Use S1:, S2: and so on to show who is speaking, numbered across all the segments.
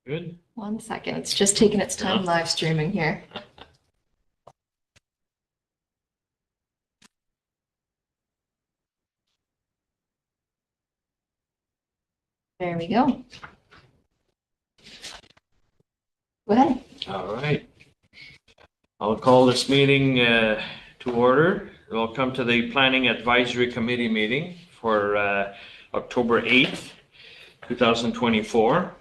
S1: Good.
S2: 1 second. It's just taking its time live streaming here. There we go. Go ahead.
S1: All right. I'll call this meeting to order. Welcome to the Planning Advisory Committee meeting for October 8th, 2024.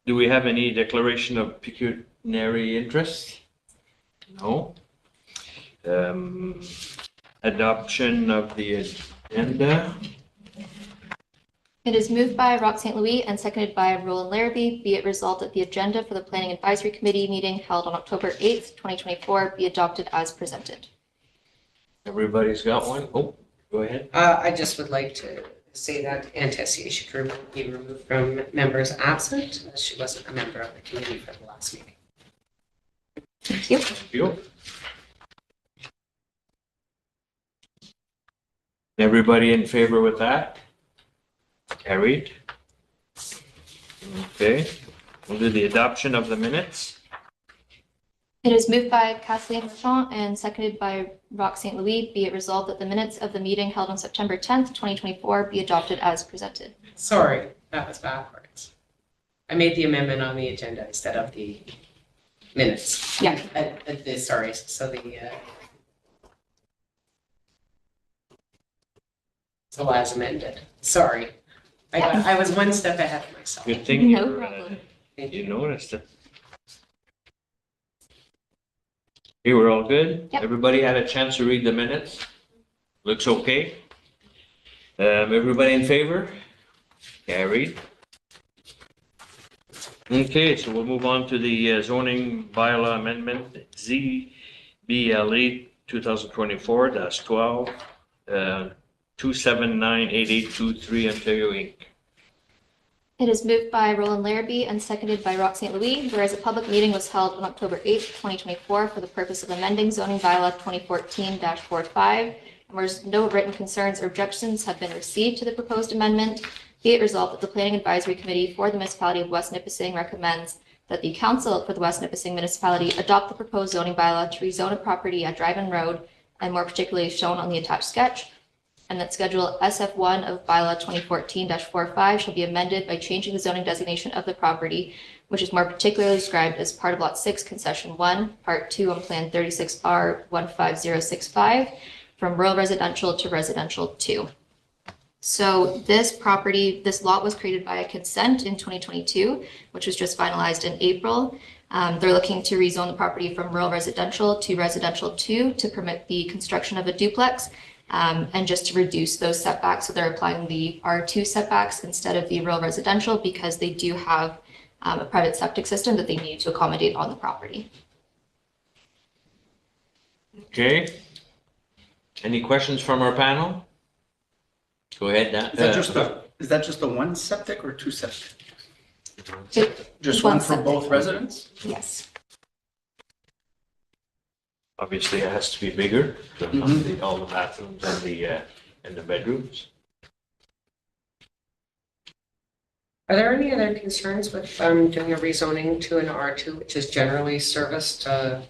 S1: Do we have any declaration of pecuniary interest? No. Adoption of the agenda.
S2: It is moved by Rock St. Louis and seconded by Roland Larrabee. Be it resolved that the agenda for the Planning Advisory Committee meeting held on October 8th, 2024 be adopted as presented.
S1: Everybody's got one? Oh, go ahead.
S3: I just would like to say that Ann Tessier should be removed from members absent, as she wasn't a member of the committee for the last meeting.
S2: Thank you.
S1: Thank you. Everybody in favor with that? Carried. Okay, we'll do the adoption of the minutes.
S2: It is moved by Kathleen Marchand and seconded by Rock St. Louis. Be it resolved that the minutes of the meeting held on September 10th, 2024 be adopted as presented.
S3: Sorry, that was backwards. I made the amendment on the agenda instead of the minutes.
S2: Yeah.
S3: Sorry, so so as amended. Sorry. I was one step ahead of myself.
S1: Good thing
S2: No
S1: you,
S2: problem.
S1: you noticed it. Okay, we're all good?
S2: Yep.
S1: Everybody had a chance to read the minutes? Looks okay? Everybody in favor? Carried. Okay, so we'll move on to the zoning bylaw amendment, ZBLE 2024-12, 2798823 Ontario Inc.
S2: It is moved by Roland Larrabee and seconded by Rock St. Louis, whereas a public meeting was held on October 8th, 2024 for the purpose of amending zoning bylaw 2014-45, and whereas no written concerns or objections have been received to the proposed amendment, be it resolved that the Planning Advisory Committee for the Municipality of West Nipissing recommends that the Council for the West Nipissing Municipality adopt the proposed zoning bylaw to rezone a property at Drive-In Road, and more particularly shown on the attached sketch, and that Schedule SF1 of Bylaw 2014-45 shall be amended by changing the zoning designation of the property, which is more particularly described as part of Lot 6, Concession 1, Part 2 on Plan 36R 15065, from rural residential to residential 2. So this lot was created by a consent in 2022, which was just finalized in April. They're looking to rezone the property from rural residential to residential 2 to permit the construction of a duplex. And just to reduce those setbacks. So they're applying the R2 setbacks instead of the rural residential because they do have a private septic system that they need to accommodate on the property.
S1: Okay. Any questions from our panel? Go ahead, Dan.
S4: Is that just the one septic or two septic? Just
S2: One
S4: one for
S2: septic.
S4: both residents?
S2: Yes.
S1: Obviously, it has to be bigger, to all the bathrooms and the bedrooms.
S3: Are there any other concerns with doing a rezoning to an R2, which is generally serviced?
S2: There's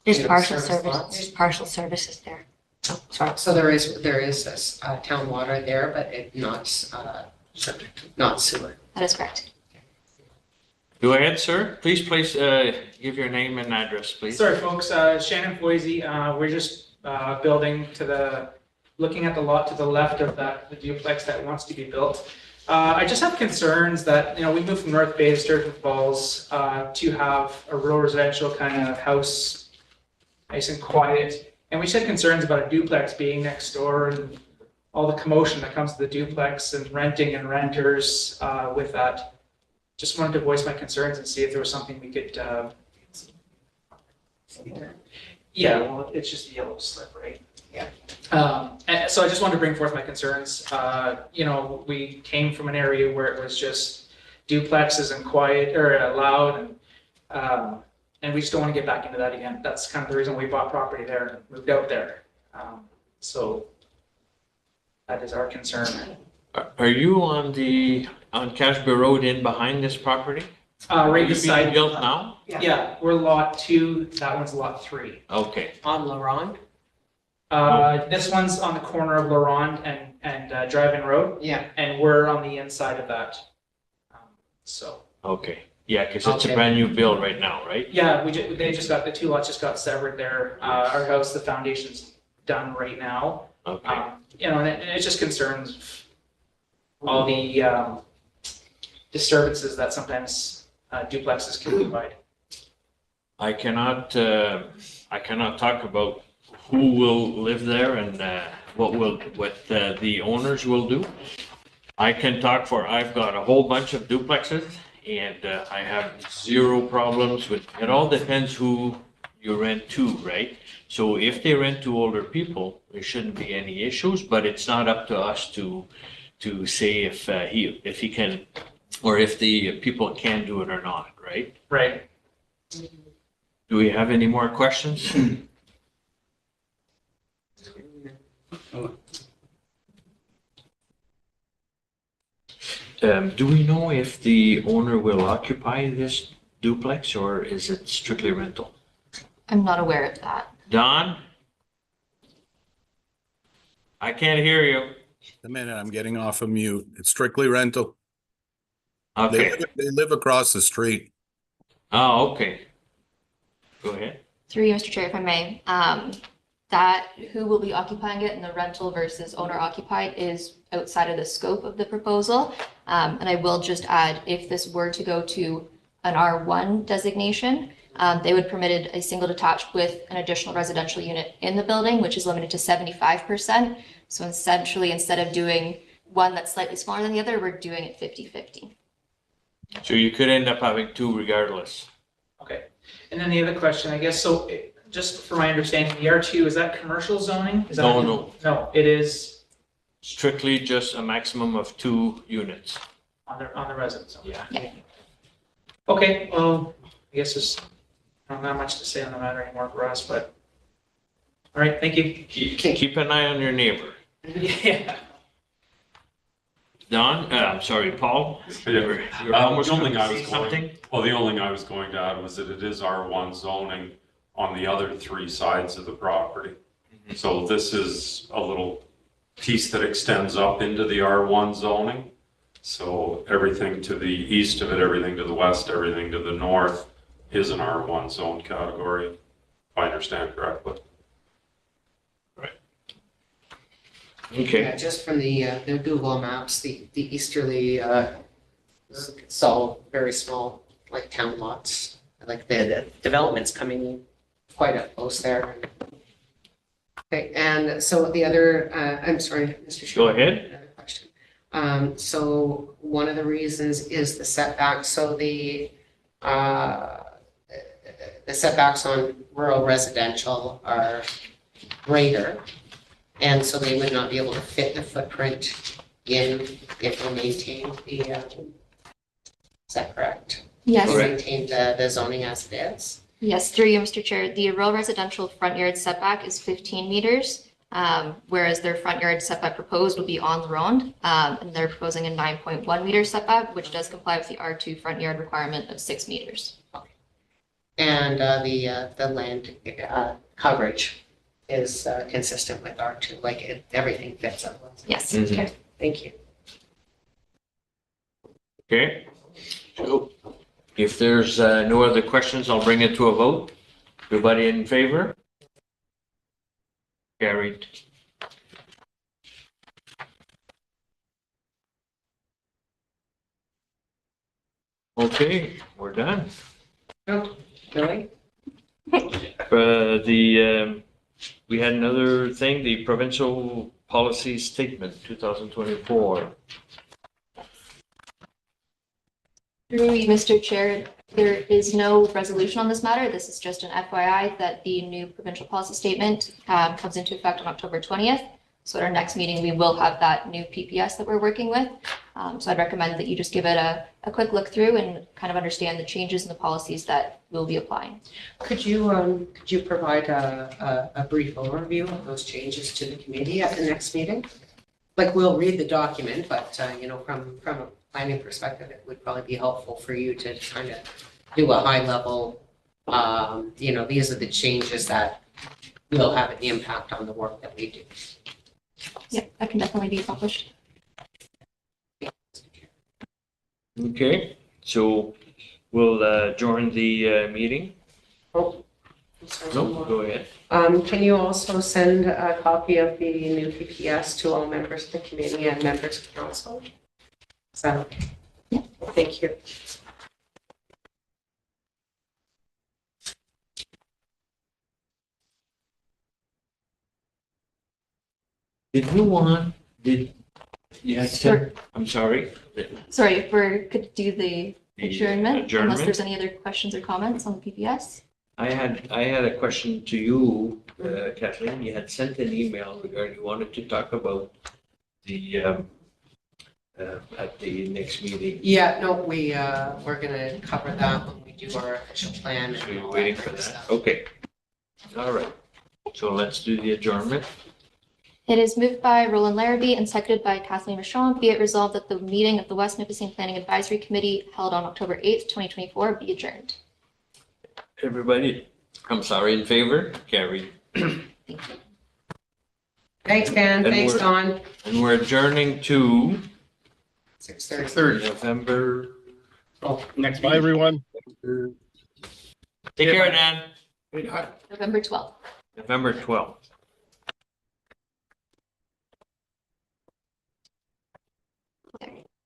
S3: Yeah,
S2: partial
S3: service
S2: service.
S3: lots.
S2: There's partial services there. Oh, sorry.
S3: So there is this town water there, but it not sewer.
S2: That is correct.
S1: Go ahead, sir. Please give your name and address, please.
S5: Sorry, folks, Shannon Foisey, we're just building looking at the lot to the left of the duplex that wants to be built. I just have concerns that, we moved from North Bay to Sturgeon Falls to have a rural residential kind of house, nice and quiet. And we just had concerns about a duplex being next door and all the commotion that comes to the duplex and renting and renters with that. Just wanted to voice my concerns and see if there was something we could, yeah, well, it's just a yellow slip, right?
S3: Yeah.
S5: And so I just wanted to bring forth my concerns. We came from an area where it was just duplexes and quiet or loud, and we just don't want to get back into that again. That's kind of the reason we bought property there and moved out there. So that is our concern.
S1: Are you on the on Cashby Road in behind this property?
S5: Right
S1: Are you
S5: beside.
S1: being built now?
S5: Yeah, we're lot 2, that one's lot 3.
S1: Okay,
S3: On LaRonde?
S5: This one's on the corner of Laurent and Driving Road,
S3: Yeah.
S5: and we're on the inside of that. So,
S1: okay. Yeah, because it's a
S3: Okay.
S1: brand new build right now, right?
S5: yeah, they just got, the 2 lots just got severed there. Our house, the foundation's done right now.
S1: Okay.
S5: You know, and it just concerns all the disturbances that sometimes duplexes can provide.
S1: I cannot talk about who will live there and what the owners will do. I can talk for, I've got a whole bunch of duplexes and I have zero problems with, it all depends who you rent to, right? So if they rent to older people, there shouldn't be any issues, but it's not up to us to say if he can, or if the people can do it or not, right?
S5: Right.
S1: Do we have any more questions? Do we know if the owner will occupy this duplex or is it strictly rental?
S2: I'm not aware of that.
S1: Don? I can't hear you.
S6: A minute, I'm getting off of mute. It's strictly rental.
S1: Okay.
S6: They live across the street.
S1: Oh, okay. Go ahead.
S2: Through you, Mr. Chair, if I may, that who will be occupying it and the rental versus owner occupied is outside of the scope of the proposal. And I will just add, if this were to go to an R1 designation, they would permitted a single detached with an additional residential unit in the building, which is limited to 75%. So essentially, instead of doing one that's slightly smaller than the other, we're doing it 50-50.
S1: So you could end up having two regardless.
S5: Okay. And then the other question, I guess, so just for my understanding, the R2, is that commercial zoning? Is that
S1: No.
S5: No, it is
S1: Strictly just a maximum of 2 units.
S5: on the residence zone.
S1: Yeah.
S5: Okay, well, I guess there's not much to say on the matter anymore for us, but, all right, thank you.
S1: Keep an eye on your neighbor.
S5: Yeah.
S1: Don, I'm sorry, Paul?
S7: Yeah.
S1: You're almost
S7: The only
S1: going
S7: thing I
S1: to
S7: was
S1: say
S7: going-
S1: something?
S7: Well, the only thing I was going to add was that it is R1 zoning on the other 3 sides of the property. So this is a little piece that extends up into the R1 zoning. So everything to the east of it, everything to the west, everything to the north is an R1 zone category, if I understand correctly.
S1: Okay.
S3: Yeah, just from the Google Maps, the easterly, it's all very small, like town lots. Like the development's coming in quite up close there. Okay, and so the other, I'm sorry, Mr.
S1: Go
S3: Chairman.
S1: ahead.
S3: Another question. So one of the reasons is the setback. So the setbacks on rural residential are greater. And so they would not be able to fit the footprint in if we maintain the, is that correct?
S2: Yes.
S3: We
S1: Correct.
S3: maintain the zoning as it is?
S2: Yes, through you, Mr. Chair. The rural residential front yard setback is 15 meters, whereas their front yard setback proposed would be on the road. And they're proposing a 9.1 meter setback, which does comply with the R2 front yard requirement of 6 meters.
S3: And the land coverage is consistent with R2, like everything fits up.
S2: Yes.
S1: Mhm.
S3: Okay, thank you.
S1: Okay. So if there's no other questions, I'll bring it to a vote. Everybody in favor? Carried. Okay, we're done.
S3: Oh, really?
S1: We had another thing, the provincial policy statement, 2024.
S2: Through you, Mr. Chair, there is no resolution on this matter. This is just an FYI that the new provincial policy statement comes into effect on October 20th. So at our next meeting, we will have that new PPS that we're working with. So I'd recommend that you just give it a quick look through and kind of understand the changes in the policies that we'll be applying.
S3: Could you provide a brief overview of those changes to the committee at the next meeting? like, we'll read the document, but, you know, from a planning perspective, it would probably be helpful for you to kind of do a high level, you know, these are the changes that will have an impact on the work that we do.
S2: Yeah, that can definitely be accomplished.
S1: Okay, so we'll adjourn the meeting.
S3: Oh, I'm sorry, one
S1: No,
S3: more.
S1: go ahead.
S3: Can you also send a copy of the new PPS to all members of the committee and members of council? So,
S2: Yeah.
S3: thank you.
S1: Did you had
S2: Sure.
S1: said, I'm sorry.
S2: Sorry, if we could do the
S1: The
S2: adjournment, unless
S1: adjournment?
S2: there's any other questions or comments on the PPS.
S1: I had a question to you, Kathleen. You had sent an email regarding, you wanted to talk about the, at the next meeting.
S3: Yeah, no, we're gonna cover that when we do our official plan.
S1: So
S3: and
S1: you're
S3: all
S1: waiting
S3: that
S1: for
S3: kind of
S1: that?
S3: stuff.
S1: Okay. All right. So let's do the adjournment.
S2: It is moved by Roland Larrabee and seconded by Kathleen Rochon. Be it resolved that the meeting of the West Nipissing Planning Advisory Committee held on October 8th, 2024 be adjourned.
S1: Everybody, I'm sorry, in favor? Carried.
S3: Thanks, Dan,
S1: And
S3: thanks,
S1: we're-
S3: Don.
S1: And we're adjourning to
S3: 6:30.
S4: 6:30.
S1: November.
S4: Oh, next
S8: Bye,
S4: meeting.
S8: everyone.
S1: Take care, Dan.
S2: November 12th.
S1: November 12th.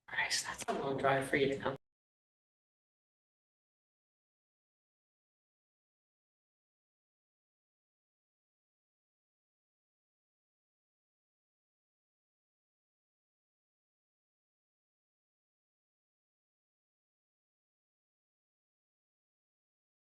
S3: Christ, that's a long drive for you to come.